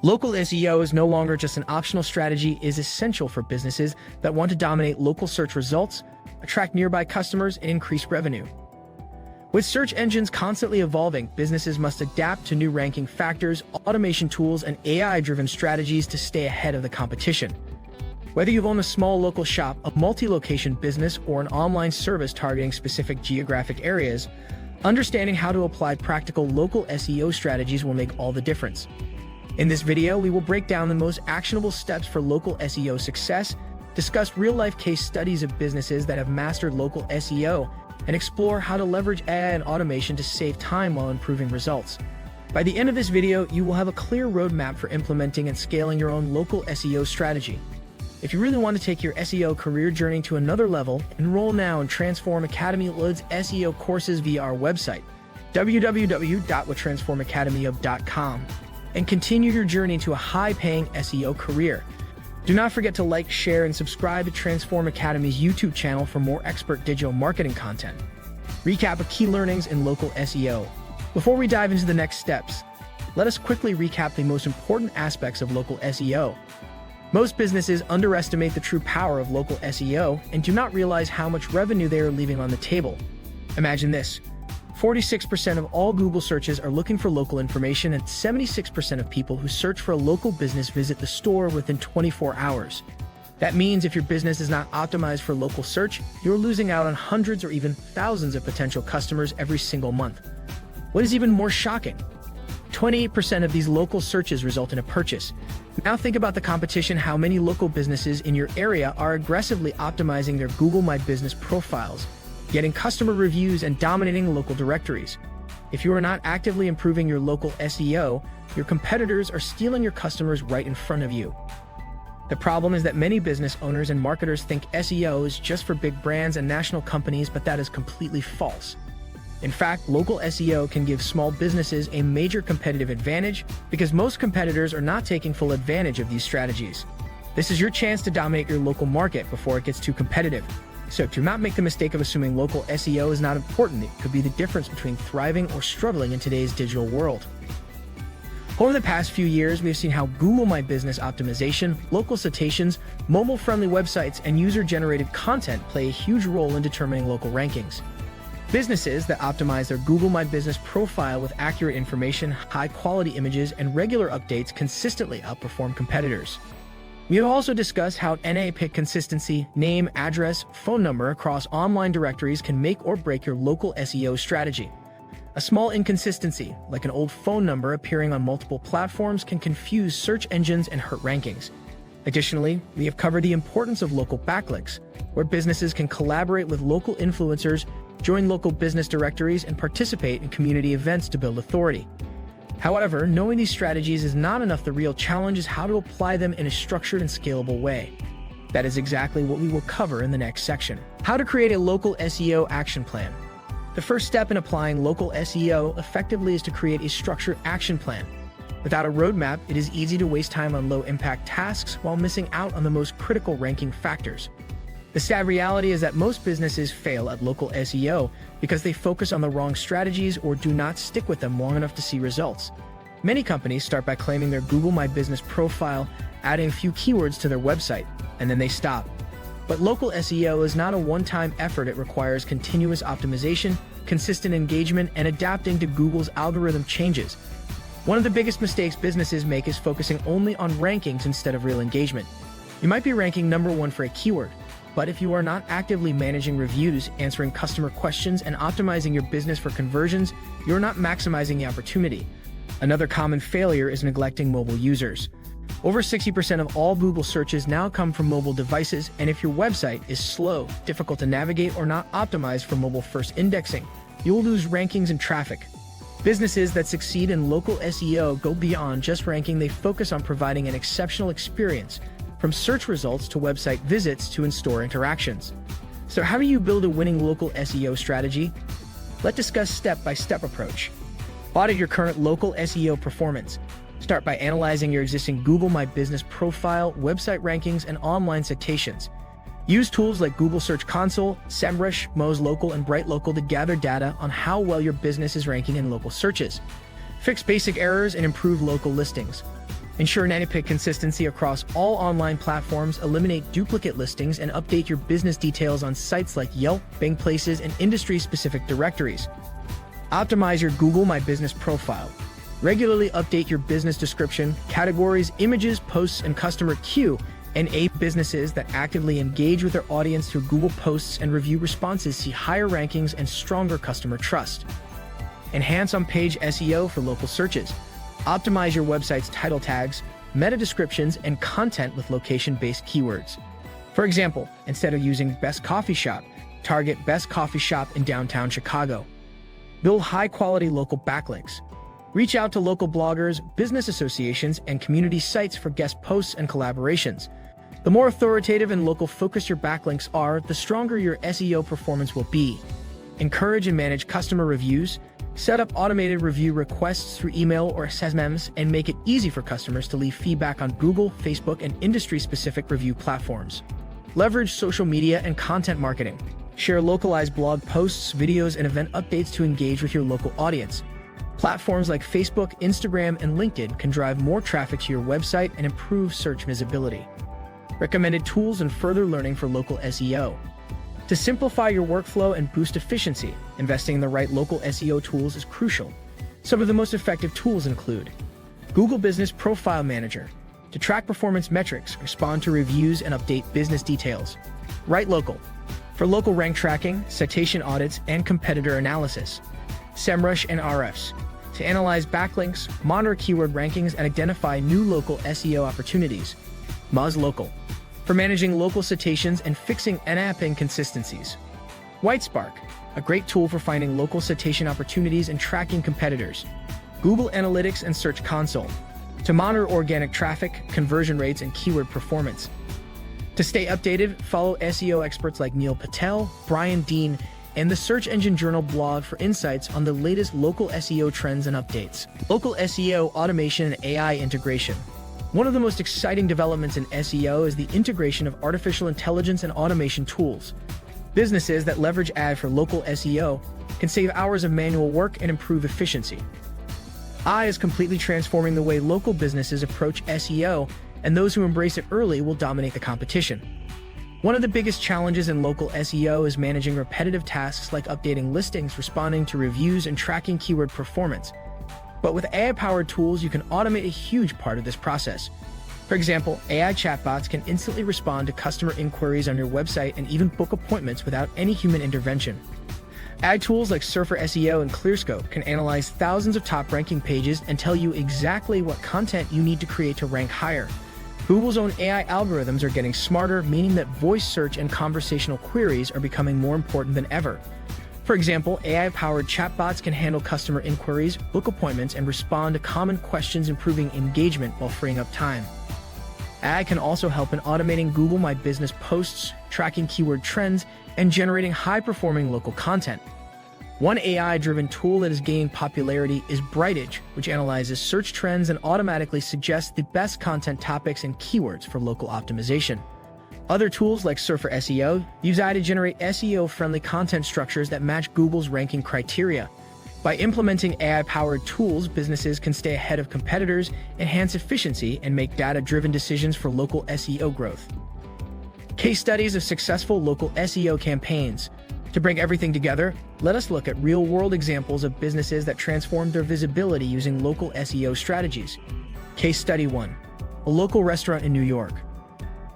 Local SEO is no longer just an optional strategy, it is essential for businesses that want to dominate local search results, attract nearby customers, and increase revenue. With search engines constantly evolving, businesses must adapt to new ranking factors, automation tools, and AI-driven strategies to stay ahead of the competition. Whether you own a small local shop, a multi-location business, or an online service targeting specific geographic areas, understanding how to apply practical local SEO strategies will make all the difference. In this video, we will break down the most actionable steps for local SEO success, discuss real-life case studies of businesses that have mastered local SEO, and explore how to leverage AI and automation to save time while improving results. By the end of this video, you will have a clear roadmap for implementing and scaling your own local SEO strategy. If you really want to take your SEO career journey to another level, enroll now and Transform Academy loads SEO courses via our website, www.whattransformacademy.com, and continue your journey to a high-paying SEO career. Do not forget to like, share, and subscribe to Transform Academy's YouTube channel for more expert digital marketing content. Recap of key learnings in local SEO. Before we dive into the next steps, let us quickly recap the most important aspects of local SEO. Most businesses underestimate the true power of local SEO and do not realize how much revenue they are leaving on the table. Imagine this. 46% of all Google searches are looking for local information, and 76% of people who search for a local business visit the store within 24 hours. That means if your business is not optimized for local search, you're losing out on hundreds or even thousands of potential customers every single month. What is even more shocking? 28% of these local searches result in a purchase. Now think about the competition. How many local businesses in your area are aggressively optimizing their Google My Business profiles, getting customer reviews, and dominating local directories? If you are not actively improving your local SEO, your competitors are stealing your customers right in front of you. The problem is that many business owners and marketers think SEO is just for big brands and national companies, but that is completely false. In fact, local SEO can give small businesses a major competitive advantage because most competitors are not taking full advantage of these strategies. This is your chance to dominate your local market before it gets too competitive. So do not make the mistake of assuming local SEO is not important. It could be the difference between thriving or struggling in today's digital world. Over the past few years, we have seen how Google My Business optimization, local citations, mobile-friendly websites, and user-generated content play a huge role in determining local rankings. Businesses that optimize their Google My Business profile with accurate information, high-quality images, and regular updates consistently outperform competitors. We have also discussed how NA-pick consistency, name, address, phone number across online directories can make or break your local SEO strategy. A small inconsistency, like an old phone number appearing on multiple platforms, can confuse search engines and hurt rankings. Additionally, we have covered the importance of local backlinks, where businesses can collaborate with local influencers, join local business directories, and participate in community events to build authority. However, knowing these strategies is not enough. The real challenge is how to apply them in a structured and scalable way. That is exactly what we will cover in the next section. How to create a local SEO action plan. The first step in applying local SEO effectively is to create a structured action plan. Without a roadmap, it is easy to waste time on low-impact tasks while missing out on the most critical ranking factors. The sad reality is that most businesses fail at local SEO because they focus on the wrong strategies or do not stick with them long enough to see results. Many companies start by claiming their Google My Business profile, adding a few keywords to their website, and then they stop. But local SEO is not a one-time effort. It requires continuous optimization, consistent engagement, and adapting to Google's algorithm changes. One of the biggest mistakes businesses make is focusing only on rankings instead of real engagement. You might be ranking number one for a keyword, but if you are not actively managing reviews, answering customer questions, and optimizing your business for conversions, you're not maximizing the opportunity. Another common failure is neglecting mobile users. Over 60% of all Google searches now come from mobile devices, and if your website is slow, difficult to navigate, or not optimized for mobile-first indexing, you will lose rankings and traffic. Businesses that succeed in local SEO go beyond just ranking. They focus on providing an exceptional experience, from search results to website visits to in-store interactions. So how do you build a winning local SEO strategy? Let's discuss step-by-step approach. Audit your current local SEO performance. Start by analyzing your existing Google My Business profile, website rankings, and online citations. Use tools like Google Search Console, SEMrush, Moz Local, and Bright Local to gather data on how well your business is ranking in local searches. Fix basic errors and improve local listings. Ensure NetPick consistency across all online platforms, eliminate duplicate listings, and update your business details on sites like Yelp, Bing Places, and industry-specific directories. Optimize your Google My Business profile. Regularly update your business description, categories, images, posts, and customer queue, and aid businesses that actively engage with their audience through Google posts and review responses see higher rankings and stronger customer trust. Enhance on-page SEO for local searches. Optimize your website's title tags, meta descriptions, and content with location-based keywords. For example, instead of using Best Coffee Shop, target Best Coffee Shop in downtown Chicago. Build high-quality local backlinks. Reach out to local bloggers, business associations, and community sites for guest posts and collaborations. The more authoritative and local-focused your backlinks are, the stronger your SEO performance will be. Encourage and manage customer reviews. Set up automated review requests through email or SEMrush and make it easy for customers to leave feedback on Google, Facebook, and industry-specific review platforms. Leverage social media and content marketing. Share localized blog posts, videos, and event updates to engage with your local audience. Platforms like Facebook, Instagram, and LinkedIn can drive more traffic to your website and improve search visibility. Recommended tools and further learning for local SEO. To simplify your workflow and boost efficiency, investing in the right local SEO tools is crucial. Some of the most effective tools include Google Business Profile Manager, to track performance metrics, respond to reviews, and update business details. Write Local, for local rank tracking, citation audits, and competitor analysis. SEMrush and RFs, to analyze backlinks, monitor keyword rankings, and identify new local SEO opportunities. Moz Local, for managing local citations and fixing NAP inconsistencies. WhiteSpark, a great tool for finding local citation opportunities and tracking competitors. Google Analytics and Search Console, to monitor organic traffic, conversion rates, and keyword performance. To stay updated, follow SEO experts like Neil Patel, Brian Dean, and the Search Engine Journal blog for insights on the latest local SEO trends and updates. Local SEO automation and AI integration. One of the most exciting developments in SEO is the integration of artificial intelligence and automation tools. Businesses that leverage AI for local SEO can save hours of manual work and improve efficiency. AI is completely transforming the way local businesses approach SEO, and those who embrace it early will dominate the competition. One of the biggest challenges in local SEO is managing repetitive tasks like updating listings, responding to reviews, and tracking keyword performance. But with AI-powered tools, you can automate a huge part of this process. For example, AI chatbots can instantly respond to customer inquiries on your website and even book appointments without any human intervention. AI tools like Surfer SEO and ClearScope can analyze thousands of top-ranking pages and tell you exactly what content you need to create to rank higher. Google's own AI algorithms are getting smarter, meaning that voice search and conversational queries are becoming more important than ever. For example, AI-powered chatbots can handle customer inquiries, book appointments, and respond to common questions, improving engagement while freeing up time. AI can also help in automating Google My Business posts, tracking keyword trends, and generating high-performing local content. One AI-driven tool that is gaining popularity is Brightage, which analyzes search trends and automatically suggests the best content topics and keywords for local optimization. Other tools like Surfer SEO use AI to generate SEO-friendly content structures that match Google's ranking criteria. By implementing AI-powered tools, businesses can stay ahead of competitors, enhance efficiency, and make data-driven decisions for local SEO growth. Case studies of successful local SEO campaigns. To bring everything together, let us look at real-world examples of businesses that transformed their visibility using local SEO strategies. Case Study 1. A local restaurant in New York.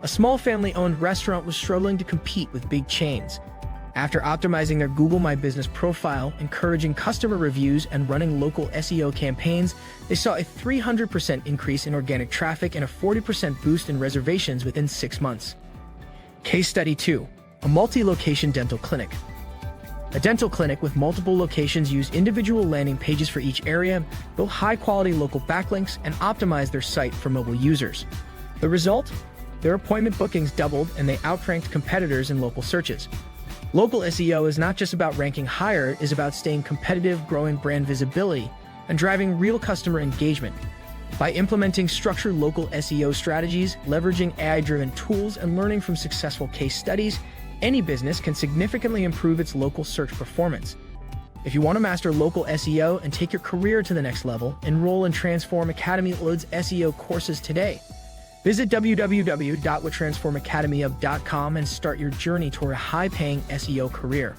A small family-owned restaurant was struggling to compete with big chains. After optimizing their Google My Business profile, encouraging customer reviews, and running local SEO campaigns, they saw a 300% increase in organic traffic and a 40% boost in reservations within 6 months. Case Study 2. A multi-location dental clinic. A dental clinic with multiple locations use individual landing pages for each area, build high-quality local backlinks, and optimize their site for mobile users. The result? Their appointment bookings doubled, and they outranked competitors in local searches. Local SEO is not just about ranking higher, it is about staying competitive, growing brand visibility, and driving real customer engagement. By implementing structured local SEO strategies, leveraging AI-driven tools, and learning from successful case studies, any business can significantly improve its local search performance. If you want to master local SEO and take your career to the next level, enroll in Transform Academy loads SEO courses today. Visit www.whattransformacademyhub.com and start your journey toward a high-paying SEO career.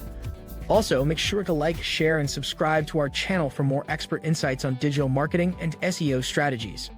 Also, make sure to like, share, and subscribe to our channel for more expert insights on digital marketing and SEO strategies.